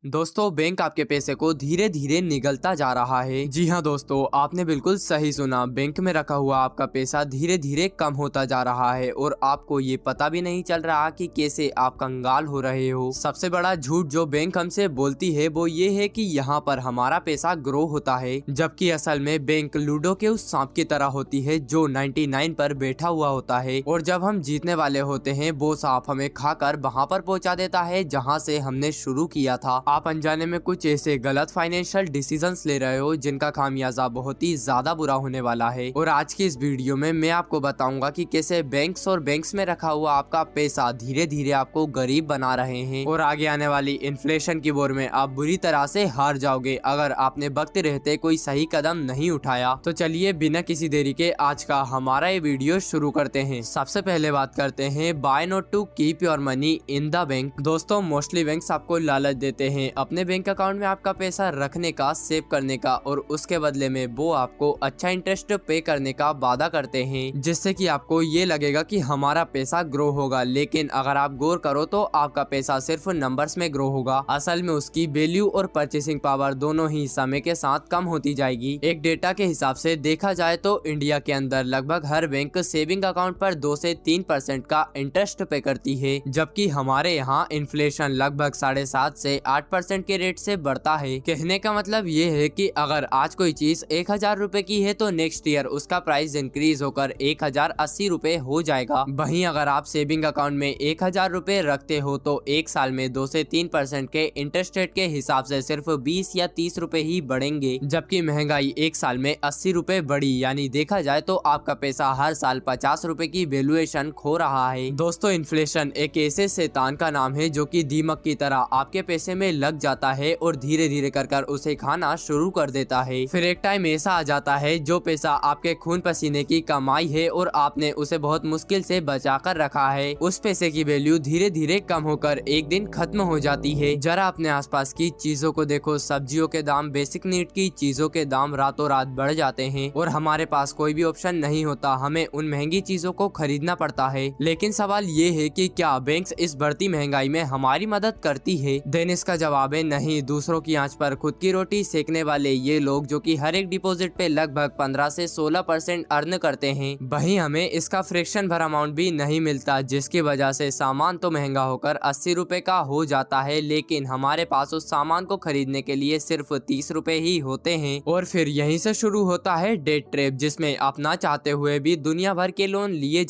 दोस्तों, बैंक आपके पैसे को धीरे धीरे निगलता जा रहा है। जी हाँ दोस्तों, आपने बिल्कुल सही सुना। बैंक में रखा हुआ आपका पैसा धीरे धीरे कम होता जा रहा है और आपको ये पता भी नहीं चल रहा कि कैसे आप कंगाल हो रहे हो। सबसे बड़ा झूठ जो बैंक हमसे बोलती है वो ये है कि यहाँ पर हमारा पैसा ग्रो होता है, जबकि असल में बैंक लूडो के उस सांप की तरह होती है जो 99 पर बैठा हुआ होता है और जब हम जीतने वाले होते हैं वो सांप हमें खाकर वहाँ पर पहुँचा देता है जहाँ से हमने शुरू किया था। आप अनजाने में कुछ ऐसे गलत फाइनेंशियल डिसीजंस ले रहे हो जिनका खामियाजा बहुत ही ज्यादा बुरा होने वाला है। और आज की इस वीडियो में मैं आपको बताऊंगा कि कैसे बैंक्स और बैंक्स में रखा हुआ आपका पैसा धीरे धीरे आपको गरीब बना रहे हैं और आगे आने वाली इन्फ्लेशन की वॉर में आप बुरी तरह से हार जाओगे अगर आपने वक्त रहते कोई सही कदम नहीं उठाया। तो चलिए बिना किसी देरी के आज का हमारा ये वीडियो शुरू करते हैं। सबसे पहले बात करते हैं by not to keep your money in the bank. दोस्तों, मोस्टली बैंक्स आपको लालच देते हैं अपने बैंक अकाउंट में आपका पैसा रखने का, सेव करने का और उसके बदले में वो आपको अच्छा इंटरेस्ट पे करने का वादा करते हैं, जिससे कि आपको ये लगेगा कि हमारा पैसा ग्रो होगा। लेकिन अगर आप गौर करो तो आपका पैसा सिर्फ नंबर्स में ग्रो होगा। असल में उसकी वैल्यू और परचेसिंग पावर दोनों ही समय के साथ कम होती जाएगी। एक डेटा के हिसाब से देखा जाए तो इंडिया के अंदर लगभग हर बैंक सेविंग अकाउंट पर 2 से 3% का इंटरेस्ट पे करती है, जबकि हमारे यहाँ इन्फ्लेशन लगभग 7.5 से 8% के रेट से बढ़ता है। कहने का मतलब ये है कि अगर आज कोई चीज 1000 रुपए की है तो नेक्स्ट ईयर उसका प्राइस इंक्रीज होकर 1080 रुपए हो जाएगा। वहीं अगर आप सेविंग अकाउंट में 1000 रुपए रखते हो तो एक साल में 2 से 3% के इंटरेस्ट रेट के हिसाब से सिर्फ 20 या 30 रुपए ही बढ़ेंगे, जबकि महंगाई एक साल में 80 रुपए बढ़ी। यानी देखा जाए तो आपका पैसा हर साल 50 रुपए की वैल्यूएशन खो रहा है। दोस्तों, इन्फ्लेशन एक ऐसे शैतान का नाम है जो कि दीमक की तरह आपके पैसे में लग जाता है और धीरे धीरे कर उसे खाना शुरू कर देता है। फिर एक टाइम ऐसा आ जाता है जो पैसा आपके खून पसीने की कमाई है और आपने उसे बहुत मुश्किल से बचा कर रखा है, उस पैसे की वैल्यू धीरे धीरे कम होकर एक दिन खत्म हो जाती है। जरा अपने आसपास की चीजों को देखो। सब्जियों के दाम, बेसिक नीड की चीजों के दाम रातों रात बढ़ जाते हैं और हमारे पास कोई भी ऑप्शन नहीं होता, हमें उन महंगी चीजों को खरीदना पड़ता है। लेकिन सवाल ये है कि क्या बैंक्स इस बढ़ती महंगाई में हमारी मदद करती है? देन इसका जवाब है नहीं। दूसरों की आंच पर खुद की रोटी सेकने वाले ये लोग जो कि हर एक डिपॉजिट पे लगभग 15 से 16% अर्न करते हैं, वहीं हमें इसका फ्रैक्शन भर अमाउंट भी नहीं मिलता, जिसकी वजह से सामान तो महंगा होकर 80 रुपए का हो जाता है, लेकिन हमारे पास उस सामान को खरीदने के लिए सिर्फ 30 रुपए ही होते हैं। और फिर यहीं से शुरू होता है डेट ट्रैप, जिसमें आप ना चाहते हुए भी दुनिया भर के लोन लिए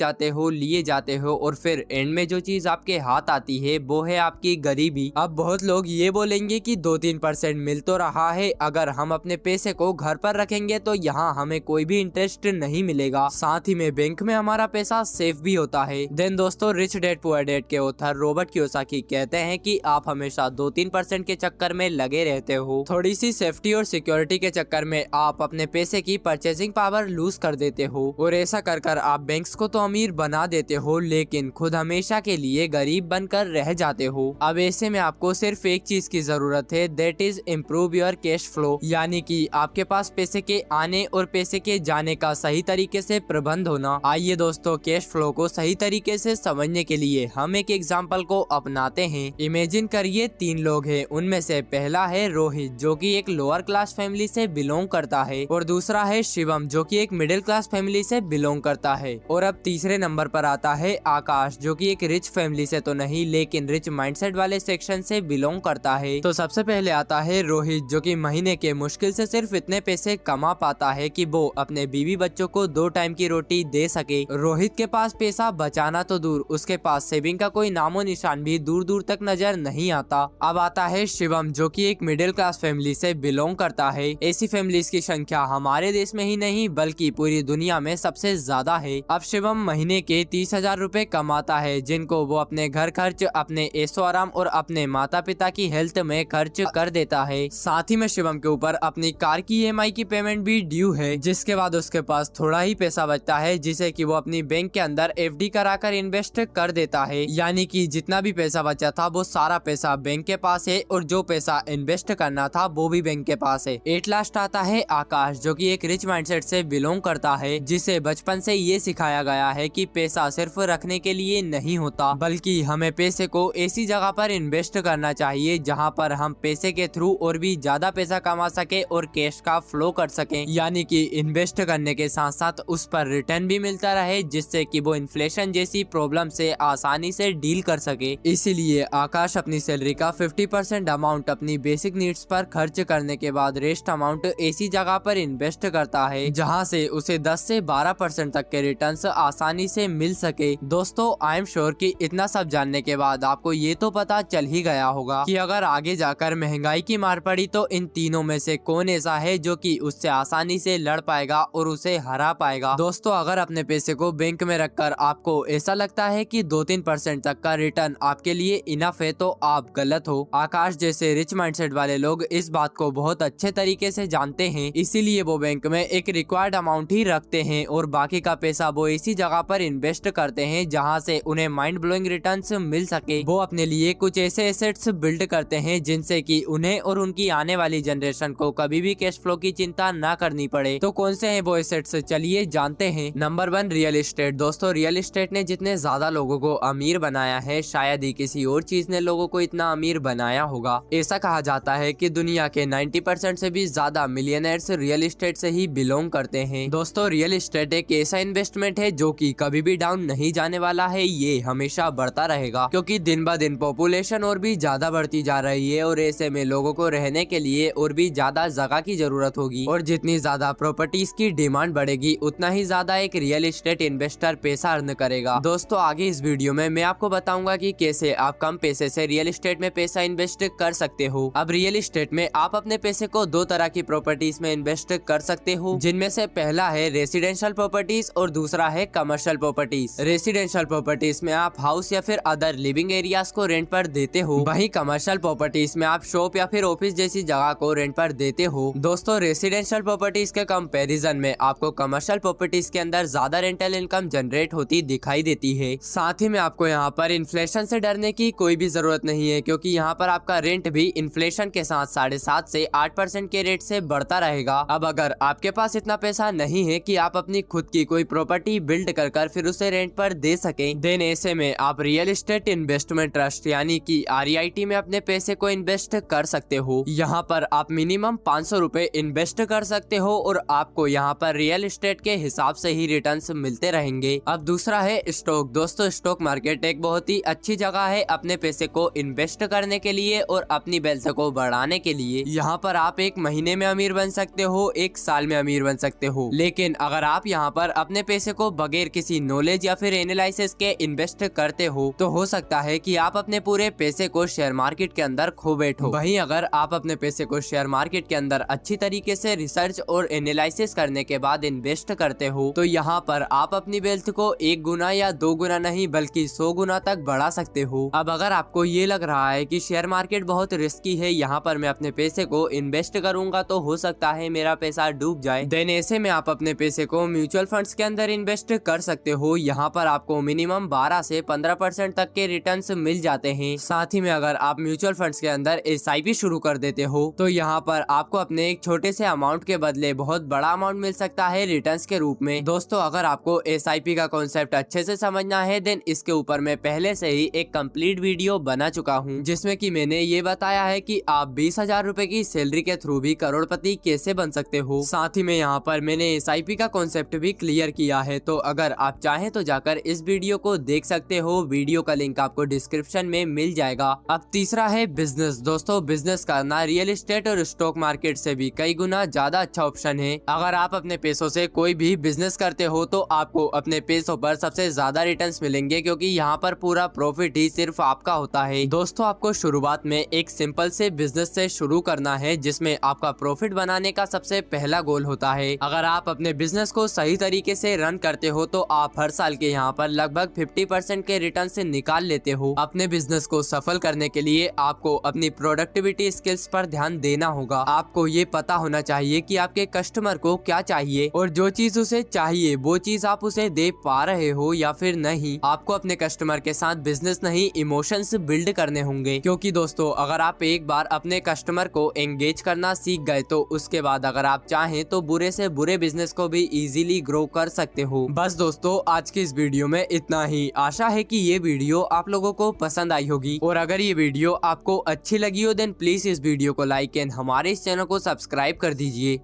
जाते हो और फिर एंड में जो चीज आपके हाथ आती है वो है आपकी गरीबी। अब बहुत लोग ये बोलेंगे कि 2-3% मिल तो रहा है, अगर हम अपने पैसे को घर पर रखेंगे तो यहाँ हमें कोई भी इंटरेस्ट नहीं मिलेगा, साथ ही में बैंक में हमारा पैसा सेफ भी होता है। देन दोस्तों, रिच डैड पुअर डैड के ऑथर रॉबर्ट कियोसाकी कहते हैं कि आप हमेशा 2-3% के चक्कर में लगे रहते हो। थोड़ी सी सेफ्टी और सिक्योरिटी के चक्कर में आप अपने पैसे की परचेसिंग पावर लूज कर देते हो और ऐसा कर आप बैंक्स को तो अमीर बना देते हो लेकिन खुद हमेशा के लिए गरीब बनकर रह जाते हो। अब ऐसे में आपको सिर्फ एक चीज की जरूरत है, that is improve your cash flow, यानी कि आपके पास पैसे के आने और पैसे के जाने का सही तरीके से प्रबंध होना। आइए दोस्तों, कैश फ्लो को सही तरीके से समझने के लिए हम एक एग्जांपल को अपनाते हैं। इमेजिन करिए 3 लोग हैं, उनमें से पहला है रोहित जो कि एक लोअर क्लास फैमिली से बिलोंग करता है और दूसरा है शिवम जो कि एक मिडिल क्लास फैमिली से बिलोंग करता है और अब तीसरे नंबर पर आता है आकाश जो कि एक रिच फैमिली से तो नहीं लेकिन रिच माइंडसेट वाले सेक्शन से बिलोंग करता है। तो सबसे पहले आता है रोहित जो कि महीने के मुश्किल से सिर्फ इतने पैसे कमा पाता है कि वो अपने बीवी बच्चों को 2 टाइम की रोटी दे सके। रोहित के पास पैसा बचाना तो दूर, उसके पास सेविंग का कोई नामो निशान भी दूर दूर तक नजर नहीं आता। अब आता है शिवम जो कि एक मिडिल क्लास फैमिली से बिलोंग करता है। ऐसी फैमिलीज की संख्या हमारे देश में ही नहीं बल्कि पूरी दुनिया में सबसे ज्यादा है। अब शिवम महीने के 30,000 रुपए कमाता है जिनको वो अपने घर खर्च, अपने ऐशो आराम और अपने माता पिता की हेल्थ में खर्च कर देता है। साथ ही में शिवम के ऊपर अपनी कार की EMI की पेमेंट भी ड्यू है, जिसके बाद उसके पास थोड़ा ही पैसा बचता है जिसे कि वो अपनी बैंक के अंदर FD कराकर इन्वेस्ट कर देता है। यानी कि जितना भी पैसा बचा था वो सारा पैसा बैंक के पास है और जो पैसा इन्वेस्ट करना था वो भी बैंक के पास है। एट लास्ट आता है आकाश जो कि एक रिच माइंडसेट से बिलोंग करता है, जिसे बचपन से ये सिखाया गया है कि पैसा सिर्फ रखने के लिए नहीं होता बल्कि हमें पैसे को ऐसी जगह पर इन्वेस्ट करना चाहिए जहाँ पर हम पैसे के थ्रू और भी ज्यादा पैसा कमा सके और कैश का फ्लो कर सकें, यानी कि इन्वेस्ट करने के साथ साथ उस पर रिटर्न भी मिलता रहे, जिससे कि वो इन्फ्लेशन जैसी प्रॉब्लम से आसानी से डील कर सके। इसीलिए आकाश अपनी सैलरी का 50% अमाउंट अपनी बेसिक नीड्स पर खर्च करने के बाद रेस्ट अमाउंट ऐसी जगह पर इन्वेस्ट करता है जहां से उसे 10 से 12% तक के रिटर्न्स आसानी से मिल सके। दोस्तों, आई एम श्योर कि इतना सब जानने के बाद आपको ये तो पता चल ही गया होगा कि अगर आगे जाकर महंगाई की मार पड़ी तो इन तीनों में से कौन ऐसा है जो कि उससे आसानी से लड़ पाएगा और उसे हरा पाएगा। दोस्तों, अगर अपने पैसे को बैंक में रखकर आपको ऐसा लगता है कि 2-3% तक का रिटर्न आपके लिए इनफ है तो आप गलत हो। आकाश जैसे रिच माइंडसेट वाले लोग इस बात को बहुत अच्छे तरीके से जानते हैं, इसीलिए वो बैंक में एक रिक्वायर्ड अमाउंट ही रखते हैं और बाकी का पैसा वो इसी जगह पर इन्वेस्ट करते हैं जहां से उन्हें माइंड ब्लोइंग रिटर्न्स मिल सके। वो अपने लिए कुछ ऐसे एसेट्स बिल्ड करते हैं जिनसे कि उन्हें और उनकी आने वाली जनरेशन को कभी भी कैश फ्लो की चिंता ना करनी पड़े। तो कौन से हैं वो एसेट्स, चलिए जानते हैं। Number 1, real estate. दोस्तों, रियल एस्टेट ने जितने ज्यादा लोगों को अमीर बनाया है, शायद ही किसी और चीज ने लोगों को इतना अमीर बनाया होगा। ऐसा कहा जाता है कि दुनिया के 90% से भी ज्यादा मिलियनर्स रियल एस्टेट से ही बिलोंग करते हैं। दोस्तों, रियल एस्टेट एक ऐसा इन्वेस्टमेंट है जो कि कभी भी डाउन नहीं जाने वाला है, ये हमेशा बढ़ता रहेगा क्योंकि दिन ब दिन पॉपुलेशन और भी ज्यादा बढ़ती जा रही है और ऐसे में लोगों को रहने के लिए और भी ज्यादा जगह की जरूरत होगी और जितनी ज्यादा प्रॉपर्टीज की डिमांड बढ़ेगी उतना ही ज्यादा एक रियल एस्टेट इन्वेस्टर पैसा अर्न करेगा। दोस्तों, आगे इस वीडियो में मैं आपको बताऊंगा कि कैसे आप कम पैसे से रियल एस्टेट में पैसा इन्वेस्ट कर सकते हो। अब रियल एस्टेट में आप अपने पैसे को 2 तरह की प्रॉपर्टीज में इन्वेस्ट कर सकते हो, जिनमें से पहला है रेसिडेंशियल प्रॉपर्टीज और दूसरा है कमर्शियल प्रॉपर्टीज। रेसिडेंशियल प्रॉपर्टीज में आप हाउस या फिर अदर लिविंग एरियाज को रेंट पर देते हो, वहीं कमर्शियल प्रॉपर्टीज में आप शॉप या फिर ऑफिस जैसी जगह को रेंट पर देते हो। दोस्तों, रेसिडेंशियल प्रॉपर्टीज के कंपैरिजन में आपको कमर्शियल प्रॉपर्टीज के अंदर ज्यादा रेंटल इनकम जनरेट होती दिखाई देती है। साथ ही में आपको यहाँ पर इन्फ्लेशन से डरने की कोई भी जरूरत नहीं है क्योंकि यहाँ पर आपका रेंट भी इन्फ्लेशन के साथ 7.5 से 8% के रेट से बढ़ता रहेगा। अब अगर आपके पास इतना पैसा नहीं है कि आप अपनी खुद की कोई प्रॉपर्टी बिल्ड कर फिर उसे रेंट पर दे सके, देन ऐसे में आप रियल एस्टेट इन्वेस्टमेंट ट्रस्ट यानी कि REIT में अपने पैसे को इन्वेस्ट कर सकते हो। यहाँ पर आप मिनिमम 500 रुपए इन्वेस्ट कर सकते हो और आपको यहाँ पर रियल एस्टेट के हिसाब से ही रिटर्न्स मिलते रहेंगे। अब दूसरा है स्टॉक। दोस्तों, स्टॉक मार्केट एक बहुत ही अच्छी जगह है अपने पैसे को इन्वेस्ट करने के लिए और अपनी वेल्थ को बढ़ाने के लिए। यहाँ पर आप 1 महीने में अमीर बन सकते हो, 1 साल में अमीर बन सकते हो, लेकिन अगर आप यहाँ पर अपने पैसे को बगैर किसी नॉलेज या फिर एनालिसिस के इन्वेस्ट करते हो तो हो सकता है कि आप अपने पूरे पैसे को शेयर मार्केट के अंदर खो बैठो। वहीं अगर आप अपने पैसे को शेयर मार्केट के अंदर अच्छी तरीके से रिसर्च और एनालिसिस करने के बाद इन्वेस्ट करते हो तो यहाँ पर आप अपनी वेल्थ को 1 गुना या 2 गुना नहीं बल्कि 100 गुना तक बढ़ा सकते हो। अब अगर आपको ये लग रहा है कि शेयर मार्केट बहुत रिस्की है, यहाँ पर मैं अपने पैसे को इन्वेस्ट करूंगा तो हो सकता है मेरा पैसा डूब जाए, देन ऐसे में आप अपने पैसे को म्यूचुअल फंड्स के अंदर इन्वेस्ट कर सकते हो। यहाँ पर आपको मिनिमम 12 से 15% तक के रिटर्न्स मिल जाते हैं। साथ ही में अगर आप म्यूचुअल फंड्स के अंदर SIP शुरू कर देते हो तो यहाँ पर आपको अपने एक छोटे से अमाउंट के बदले बहुत बड़ा अमाउंट मिल सकता है रिटर्न्स के रूप में। दोस्तों, अगर आपको SIP का कॉन्सेप्ट अच्छे से समझना है देन इसके ऊपर मैं पहले से ही एक कंप्लीट वीडियो बना चुका हूँ जिसमें कि मैंने ये बताया है कि आप 20,000 रुपए की सैलरी के थ्रू भी करोड़पति कैसे बन सकते हो। साथ ही में यहाँ पर मैंने SIP का कॉन्सेप्ट भी क्लियर किया है, तो अगर आप चाहें तो जाकर इस वीडियो को देख सकते हो। वीडियो का लिंक आपको डिस्क्रिप्शन में मिल जाएगा। अब तीसरा है बिजनेस। दोस्तों, बिजनेस करना रियल एस्टेट और स्टॉक मार्केट से भी कई गुना ज्यादा अच्छा ऑप्शन है। अगर आप अपने पैसों से कोई भी बिजनेस करते हो तो आपको अपने पैसों पर सबसे ज्यादा रिटर्न्स मिलेंगे क्योंकि यहाँ पर पूरा प्रॉफिट ही सिर्फ आपका होता है। दोस्तों, आपको शुरुआत में एक सिंपल से बिजनेस से शुरू करना है जिसमें आपका प्रॉफिट बनाने का सबसे पहला गोल होता है। अगर आप अपने बिजनेस को सही तरीके से रन करते हो तो आप हर साल के यहाँ पर लगभग 50% के रिटर्न से निकाल लेते हो। अपने बिजनेस को सफल करने के लिए आपको अपनी प्रोडक्टिविटी स्किल्स पर ध्यान देना होगा। आपको ये पता होना चाहिए कि आपके कस्टमर को क्या चाहिए और जो चीज उसे चाहिए वो चीज आप उसे दे पा रहे हो या फिर नहीं। आपको अपने कस्टमर के साथ बिजनेस नहीं इमोशंस बिल्ड करने होंगे क्योंकि दोस्तों, अगर आप एक बार अपने कस्टमर को एंगेज करना सीख गए तो उसके बाद अगर आप चाहें तो बुरे से बुरे बिजनेस को भी इजीली ग्रो कर सकते हो। बस दोस्तों, आज की इस वीडियो में इतना ही। आशा है कि ये वीडियो आप लोगों को पसंद आई होगी और अगर ये वीडियो आपको अच्छी लगी हो देन प्लीज इस वीडियो को लाइक एंड हमारे इस चैनल को सब्सक्राइब कर दीजिए।